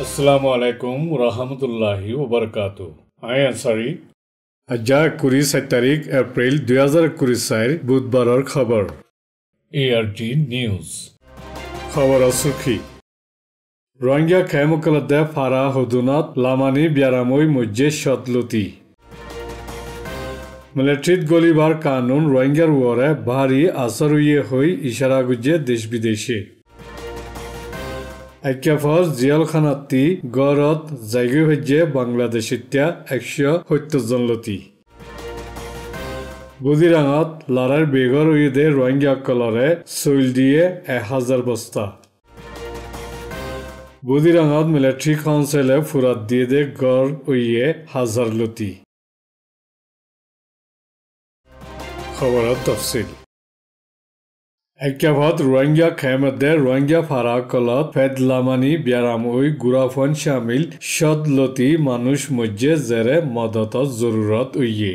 Assalamu alaikum rahmatullahi wa barakatuh. I ansari আজ্জা ২৯ তাৰিখ এপ্ৰিল ২০২৪ বুধবাৰৰ খবৰ ARG নিউজ খবৰৰ সুখী রোহিঙ্গা খেমকলদে ফারা হদুনত লামানি বিয়ারামই মজ্জে শতলতি মিলিটারিত গলিবার কানুন রোহিঙ্গার ওরে ভারী আসরুয়ে হই ইশারা গুজে দেশ বিদেশে আইক্যাফর জিয়ালখানাতি গড়ত জায়গা হজ্জে বাংলাদেশিত্যা ১৭০ জন লতি বুদিরাঙত লড়ার বেগর উইদে রোহিঙ্গা কলরে চইল দিয়ে ১,০০০ বস্তা বুদিরাঙত মিলিটারি কাউন্সিলে ফুরাত দিয়ে দে গড় উইয়ে ১,০০০ লতি খবরত তফসিল একেভাত রোহিঙ্গা খেমদে রোহিঙ্গা ফারা কলত ফেদলামানি বিয়ারাম ওই গুরাফন শামিল শতলতি মানুষ মজ্জে জেরে মদত জরুরত উইয়ে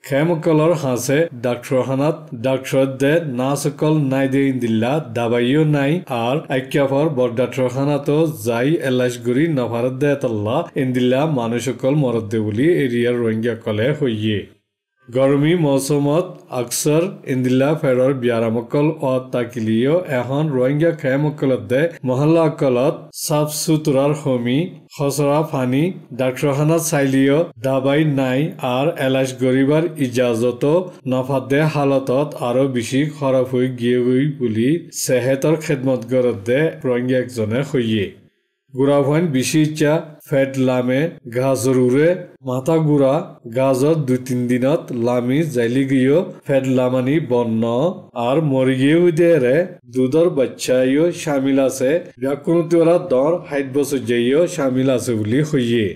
খেমকলর হাসে ডাক্তারখানাত ডাক্তার দে না সকল নাই দে ইন্দিল্লা দাবাইও নাই আর একেভার বড় ডাক্তারখানাতো যাই এলাশগুড়ি নভারত দে তল্লা ইন্দিল্লা মানুষ সকল মরদ দে বলি এরিয়ার রোহিঙ্গা কলে হইয়ে গরমি মৌসুমত আকসর ইন্দিল্লা ফেরর বিয়ারামকল ও তাকিলিও এখন রোহিঙ্গা খেমকলত দে মহল্লা কলত সাফ সুতরার হমি খসরা ফানি ডাক্তারখানা চাইলিও দাবাই নাই আর এলাশ গরিবার ইজাজত নফাদে হালতত আরো বেশি খরাব হয়ে গিয়ে গই বলি সেহেতর খেদমত গরত দে রোহিঙ্গা একজনে হইয়ে গুড়াভান বেশি ইচ্ছা ফেট লামে গাজরুরে মাথা গুড়া গাজত ২-৩ দিনত লামি জাইলি গিয়েও ফেট লামানি বন্ন আর মরি গিয়েও দেরে দুধর বাচ্চাইও শামিল আছে ব্যাকুণতিওরা দর ৬০ বছর যাইও শামিল আছে বলি হইয়ে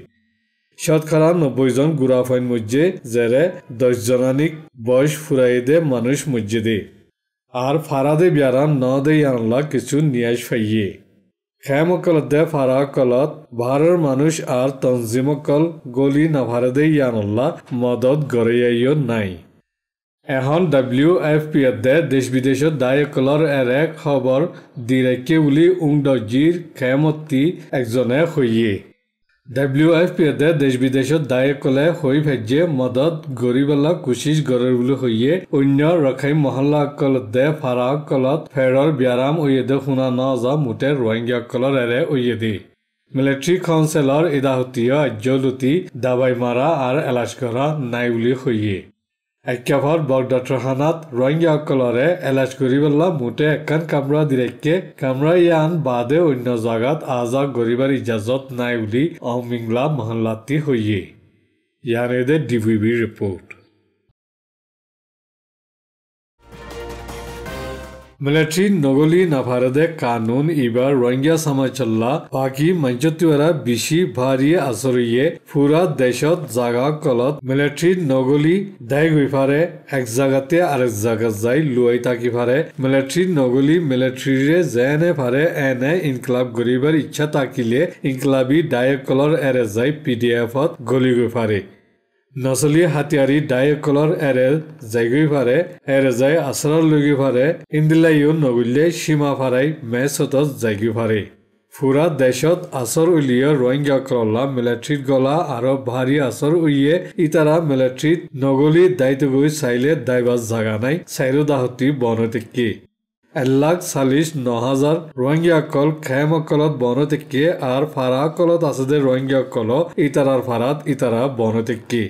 শতকরা ৯০ জন গুড়াভান মধ্যে জেরে ১০ জনানিক বয়স ফুরাই দে মানুষ মধ্যে দে আর ফারাদে বিয়ারাম ন দে আনলা কিছু নিয়াজ ফাইয়ে খেমকলদে ফারা কলত ভারর মানুষ আর তঞ্জিমকল গলি নাভারদে ইয়ানল্লা মদত গড়াইও নাই এখন WFP দে দেশ বিদেশত দায়কলর এরে খবর দিরেকে উলি উংডজির খেমতি একজনে হইয়ে WFP দে দেশ বিদেশত দায়কলে হই ভেজে মদত গরিবলা কুশিস গড়ের বুলি হইয়ে অন্য রখাই মহল্লা কলত দে ফারা কলত ফেরর বিয়ারাম ওয়েদে শুনা নজা মুটে রোহিঙ্গা কলর এরে ওয়েদি মিলিটারি কাউন্সিলর ইদাহতীয় আজ্যলতি দাবাই মারা আর এলাশ করা নাই বুলি হইয়ে একেভার বড় ডাক্তারখানাত রোহিঙ্গা কলরে এলাশ গরিবলা মুটে একান কামরা দিরেকে কামরা ইয়ান বাদে অন্য জাগাত আজা গরিবার ইজাজত নাই বুলি অমিংলা মহল্লাতি হইয়ে ইয়ানে দে DVB রিপোর্ট মিলিটারি নগলি নাভারদে কানুন ইবার রোহিঙ্গা সমাজল্লা বাকি মঞ্চতুয়ারা বেশি ভারী আসরিয়ে পুরা দেশত জাগা কলত মিলিটারি নগলি দায় গই ফারে এক জাগাতে আরেক জাগা যাই লুয়াই থাকি ফারে মিলিটারি নগলি মিলিটারিরে যেনে ফারে এনে ইনকলাব গরিবার ইচ্ছা থাকিলে ইনকলাবি দায়কলর এরে যাই PDFত গলি গই ফারে নসলি হাতিয়ারি ডায়কলর এরে জায়গই ফারে এরে যাই আসরার লগি ফারে ইন্দিলাইও নগুলে সীমা ফারাই মেসত জায়গি ফারে ফুরা দেশত আসর উলিয়ে রোহিঙ্গা কললা মিলিটারিত গলা আরো ভারী আসর উইয়ে ইতারা মিলিটারিত নগলি দায়িত্ব গই চাইলে দায়বাজ জাগা নাই চাইরো দাহতি বনতেকে ১,৪০,৯০০০ রোহিঙ্গা কল খেমকলত বনতেকে আর ফারা কলত আছে রোহিঙ্গা কল ইতারার ফারাত ইতারা বনতেকে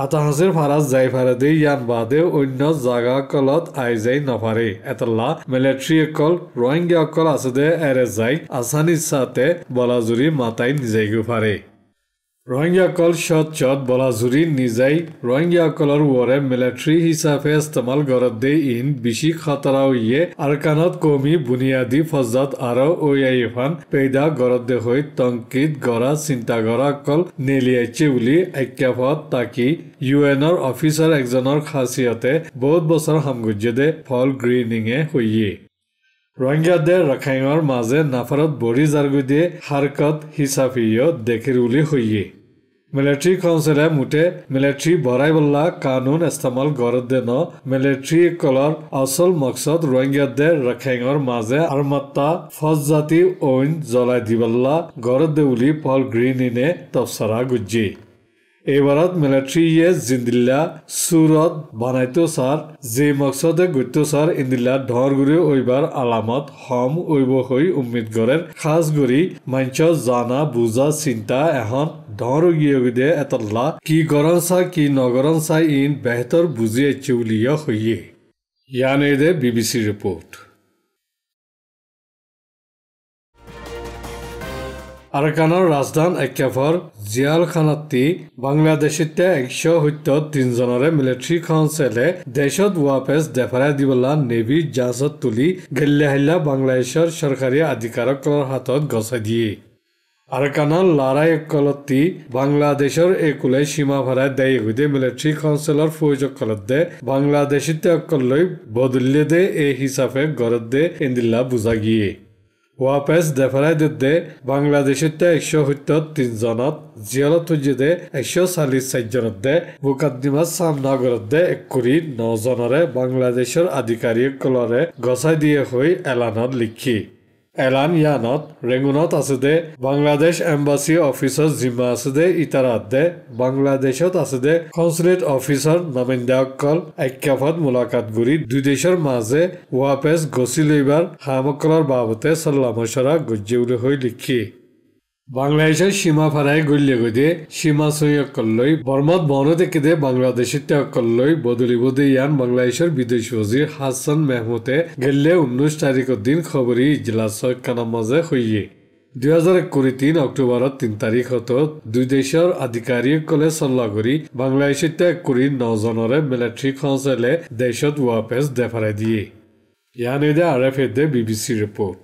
আতাহাসের ফারাজ যাই ফারে দে ইয়ান বাদে অন্য জাগা কলত আই যাই নফারে এতলা মিলিটারি কল রোহিঙ্গা কল আছে দে এরে যাই আসানির সাথে বলাজুরি মাতাই নিজেই ফারে রোহিঙ্গা কল শত বলাজুরি নিজেই রোহিঙ্গা কলর ওরে মিলিটারি হিসাবে ইস্তেমাল গরত দে ইন বেশি খতরা হইয়ে আরকানত কমি বুনিয়াদি ফজত আরো ওয়াইফান পেদা গরত দে হই তংকিত গড়া চিন্তা গড়া কল নেলিয়াইছে বুলি একেফত তাকি UN অফিসার একজনের খাসিয়তে বহুত বছর হামগুজ্জে দে ফল গ্রিনিংয়ে হইয়ে রোহিঙ্গাদের রাখাইঙর মাঝে নাফারত বড়ি জারগুদে হারকত হিসাফিও দেখের উলি হইয়ে मिलिट्री काउंसिले मुटे मिलिट्री बराई बल्ला कानून इस्तेमाल गरद दे न मिलिट्री कलर असल मकसद रोहिंग्या दे रखेंगर माजे अरमत्ता फौजाती ओइन जलाई दिबल्ला गरद दे उली पॉल ग्रीनी ने तफसरा गुज्जी एबारत मिलिट्री ये जिंदिल्ला सूरत बनाइतो सार जे मकसदे गुत्तो सार इंदिल्ला ढरगुरी ओइबार अलामत हम ओइबो होई उम्मीद गरेर खास गुरी मंच जाना बुझा चिंता এখন ढर गियगदे एतल्ला की गरनसा की नगरनसा इन बेहतर बुझे चुलिया होइए यानी दे बीबीसी रिपोर्ट আৰাকানৰ ৰাজধান একেফৰ জিয়াল খানাতি বাংলাদেশতে 173 জনৰে মিলিটাৰী কাউন্সিলে দেশত ৱাপেছ দেফাৰা দিবলা নেভি জাহাজত তুলি গেল্লাহিলা বাংলাদেশৰ চৰকাৰী আধিকাৰকৰ হাতত গছাই দিয়ে আৰাকানৰ লৰাই কলতি বাংলাদেশৰ একুলে সীমা ভৰাই দেই গদে মিলিটাৰী কাউন্সিলৰ ফৌজকলতে বাংলাদেশতে অকলৈ বদলিলে দে এই হিচাপে গৰদে ইন্দিলা বুজাগিয়ে वापस देफराय दे बांग्लादेशते 173 जनत जियालत हुजिदे 140 जनत दे मुकद्दिमा सामना करदे 9 जनरे बांग्लादेशर आधिकारिक कलरे गसाय दिए होई एलानत लिखी एलान यानत रेंगुनत আছে দে বাংলাদেশ এম্বাসি অফিসার জিম্মা আছে দে ইতারাত দে বাংলাদেশত আছে দে কনসুলেট অফিসার নামেন্দাকল এককাফত মুলাকাত গুরি দুই দেশের মাঝে ওয়াপেস গসি লইবার হামকলর বাবতে সাল্লামশরা গজ্জেউলে হই লিখি বাংলাদেশের সীমা ফারাই গল্লে গদে সীমা সৈয়কলই বর্মত বন থেকে দে বাংলাদেশের তেকলই বদলিবদে ইয়ান বাংলাদেশের বিদেশ ওজির হাসান মেহমুদে গেলে 19 তারিখের দিন খবরি ইজলাস কানা মাঝে হইয়ে 2023 অক্টোবরত 3 তারিখ হতো দুই দেশের আধিকারিক কলে সল্লা করি বাংলাদেশের 9 জনরে মিলিটারি কাউন্সিলে দেশত ওয়াপেস দেফারাই দিয়ে ইয়ানে দে আরএফএ দে বিবিসি রিপোর্ট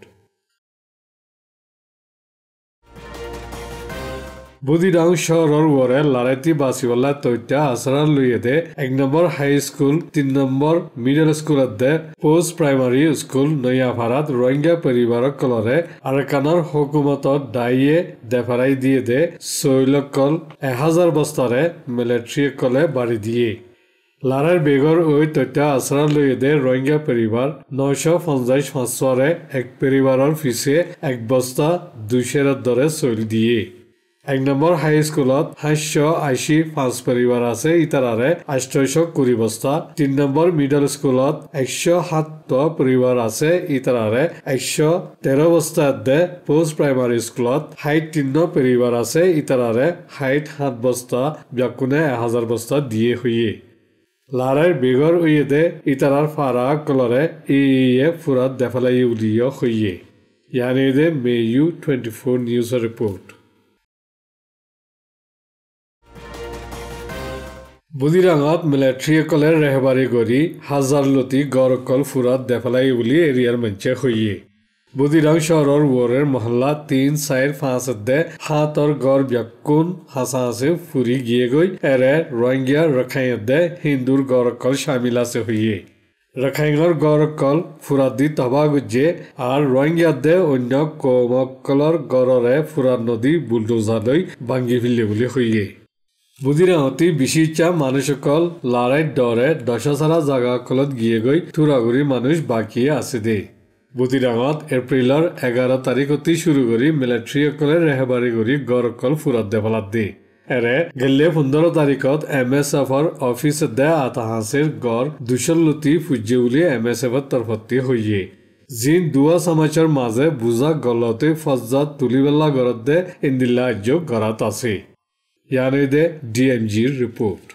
বুদিরাং শহরের ওরে লারাইতি বাসিওয়ালা তৈতা আসরার লইয়ে দে 1 number high school 3 number middle school দে পোস্ট প্রাইমারি স্কুল নয়াভারাত রোহিঙ্গা পরিবার কলরে আরাকানের হুকুমতত দাইয়ে দেফারাই দিয়ে দে সৈলকল 1000 বস্তারে মিলিটারি কলে বাড়ি দিয়ে লারার বেগর ওই তৈতা আসরার লইয়ে দে রোহিঙ্গা পরিবার 950 500 এক পরিবারের পিছে এক বস্তা 200 দরে সৈল দিয়ে 1 নম্বর হাই স্কুলত 785 পরিবার আছে ইতারারে 820 বস্তা 3 নম্বর মিডল স্কুলত 107 পরিবার আছে ইতারারে 113 বস্তা দে পোস্ট প্রাইমারি স্কুলত 63 পরিবার আছে ইতারারে 7 বস্তা ব্যাকুনে 1000 বস্তা দিয়ে হইয়ে লারার বেগর উইয়ে দে ইতারার ফারা কলরে ইয়ে ফুরাত দেফালাই উলিয় হইয়ে ইয়ানি দে মেয়ু 24 নিউজ রিপোর্ট বুদিরাঙত মিলিটারি কলের রেহবারি গড়ি হাজার লতি গড়কল ফুরাত দেফালাই উলি এরিয়ার মঞ্চে হইয়ে বুদিরাং শহরের ওরের মহল্লা 3-4-5 দে হাতর গড় ব্যাকুন হাসাহাসে ফুরি গিয়ে গই এরে রোহিঙ্গা রখাইয়ে দে হিন্দুর গড়কল শামিল আছে হইয়ে রখাইঙর গড়কল ফুরাত দি তবা গুজে আর রোহিঙ্গা দে অন্য কমকলর গড়রে ফুরাত নদী বুলডোজারলৈ ভাঙ্গি ফেলে বলে হইয়ে বুদিরাঙতি বিশিচা মানুষকল লারাই ডরে দশাসারা জাগাকলত গিয়ে গই থুরাগুড়ি মানুষ বাকি আছে দে বুদিরাঙত এপ্রিলর 11 তারিখতি শুরু করি মিলিটারি অকলের রেহবারি করি গড়কল ফুরাত দেফালাত দে এরে গেলে 15 তারিখত এমএসএফর অফিস দে আতাহাসের গড় 200 লতি ফুজে উলি এমএসএফর তরফতি হইয়ে জিন দুয়া সমাচার মাঝে বুঝা গলতে ফজ্জাত তুলিবেলা গড়ত দে ইন্দিল্লা যোগ গড়াত আছে यानी दे DMG रिपोर्ट